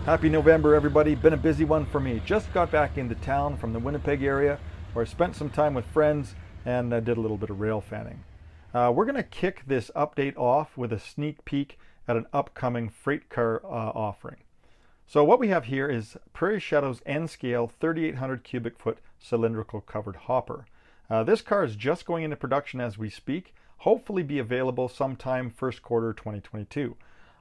Happy November, everybody. Been a busy one for me. Just got back into town from the Winnipeg area where I spent some time with friends and did a little bit of rail fanning. We're going to kick this update off with a sneak peek at an upcoming freight car offering. So what we have here is Prairie Shadows N-Scale 3800 cubic foot cylindrical covered hopper. This car is just going into production as we speak, hopefully be available sometime first quarter 2022.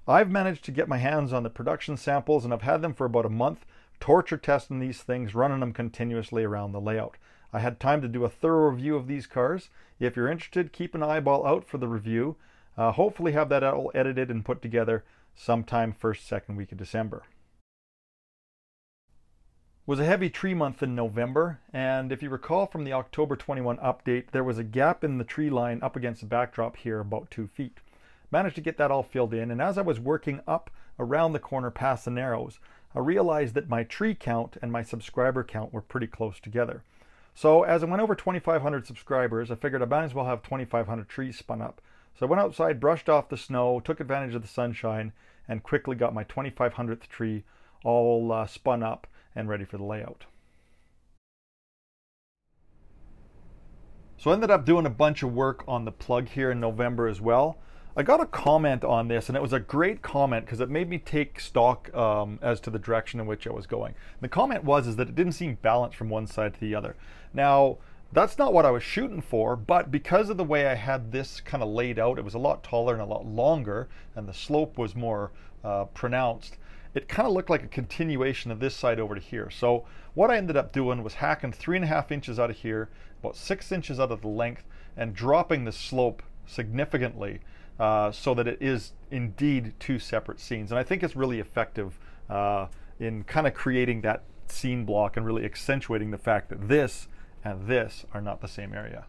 I've managed to get my hands on the production samples and I've had them for about a month, torture testing these things, running them continuously around the layout. I had time to do a thorough review of these cars. If you're interested, keep an eyeball out for the review. Hopefully have that all edited and put together sometime second week of December. It was a heavy tree month in November, and if you recall from the October 21 update, there was a gap in the tree line up against the backdrop here about 2 feet. Managed to get that all filled in, and as I was working up around the corner past the Narrows, I realized that my tree count and my subscriber count were pretty close together. So as I went over 2,500 subscribers, I figured I might as well have 2,500 trees spun up. So I went outside, brushed off the snow, took advantage of the sunshine, and quickly got my 2,500th tree all spun up and ready for the layout. So I ended up doing a bunch of work on the plug here in November as well. I got a comment on this, and it was a great comment because it made me take stock as to the direction in which I was going. The comment was that it didn't seem balanced from one side to the other. Now, that's not what I was shooting for, but because of the way I had this kind of laid out, it was a lot taller and a lot longer, and the slope was more pronounced. It kind of looked like a continuation of this side over to here. So what I ended up doing was hacking 3.5 inches out of here, about 6 inches out of the length, and dropping the slope significantly. So that it is indeed two separate scenes. And I think it's really effective in kind of creating that scene block and really accentuating the fact that this and this are not the same area.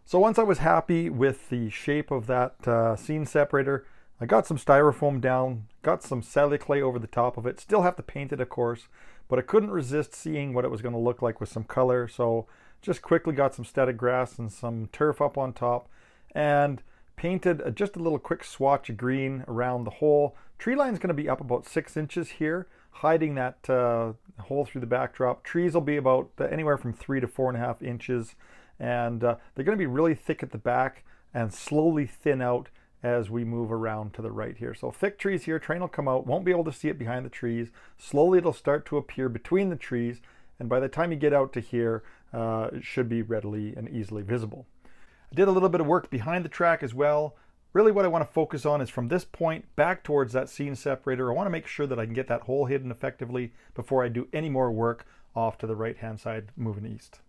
So once I was happy with the shape of that scene separator, I got some styrofoam down, got some cellular clay over the top of it. Still have to paint it, of course, but I couldn't resist seeing what it was going to look like with some color. So just quickly got some static grass and some turf up on top and painted just a little quick swatch of green around the hole. Tree line is going to be up about 6 inches here, hiding that hole through the backdrop. Trees will be about anywhere from 3 to 4.5 inches, and they're going to be really thick at the back and slowly thin out as we move around to the right here. So thick trees here, train will come out, won't be able to see it behind the trees. Slowly it'll start to appear between the trees, and by the time you get out to here, it should be readily and easily visible. I did a little bit of work behind the track as well. Really what I want to focus on is from this point back towards that scene separator. I want to make sure that I can get that hole hidden effectively before I do any more work off to the right hand side moving east.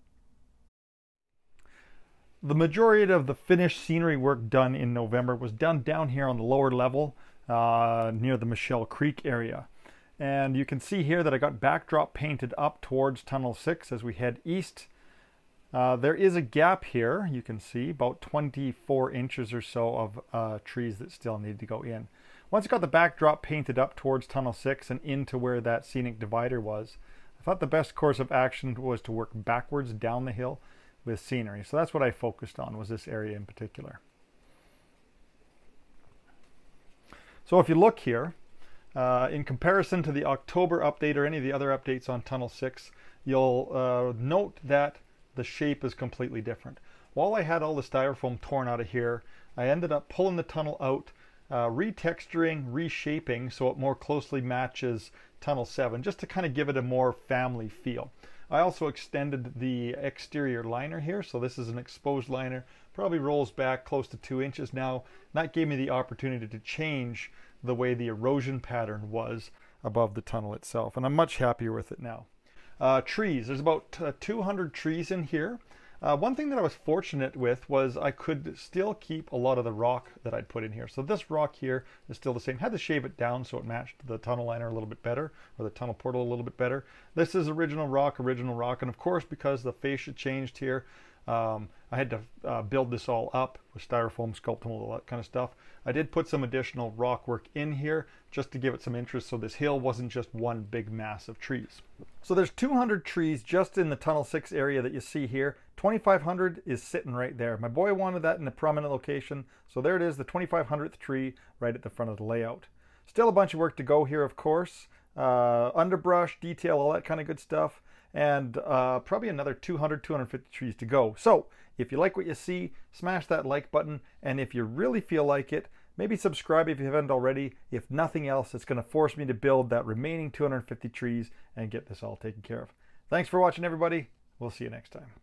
The majority of the finished scenery work done in November was done down here on the lower level near the Michelle Creek area. And you can see here that I got backdrop painted up towards Tunnel 6 as we head east. There is a gap here, you can see, about 24 inches or so of trees that still need to go in. Once I got the backdrop painted up towards Tunnel 6 and into where that scenic divider was, I thought the best course of action was to work backwards down the hill with scenery. So that's what I focused on, was this area in particular. So if you look here, in comparison to the October update or any of the other updates on Tunnel 6, you'll note that the shape is completely different. While I had all the styrofoam torn out of here, I ended up pulling the tunnel out, retexturing, reshaping so it more closely matches Tunnel 7, just to kind of give it a more family feel. I also extended the exterior liner here, so this is an exposed liner, probably rolls back close to 2 inches now. That gave me the opportunity to change the way the erosion pattern was above the tunnel itself, and I'm much happier with it now. Trees, there's about 200 trees in here. One thing that I was fortunate with was I could still keep a lot of the rock that I'd put in here. So this rock here is still the same. Had to shave it down so it matched the tunnel liner a little bit better, or the tunnel portal a little bit better. This is original rock, and of course because the fascia changed here, I had to build this all up with styrofoam, sculpt, and all that kind of stuff. I did put some additional rock work in here just to give it some interest so this hill wasn't just one big mass of trees. So there's 200 trees just in the Tunnel 6 area that you see here. 2,500 is sitting right there. My boy wanted that in a prominent location, so there it is, the 2,500th tree right at the front of the layout. Still a bunch of work to go here, of course. Underbrush, detail, all that kind of good stuff. And probably another 200, 250 trees to go. So if you like what you see, smash that like button. And if you really feel like it, maybe subscribe if you haven't already. If nothing else, it's going to force me to build that remaining 250 trees and get this all taken care of. Thanks for watching, everybody. We'll see you next time.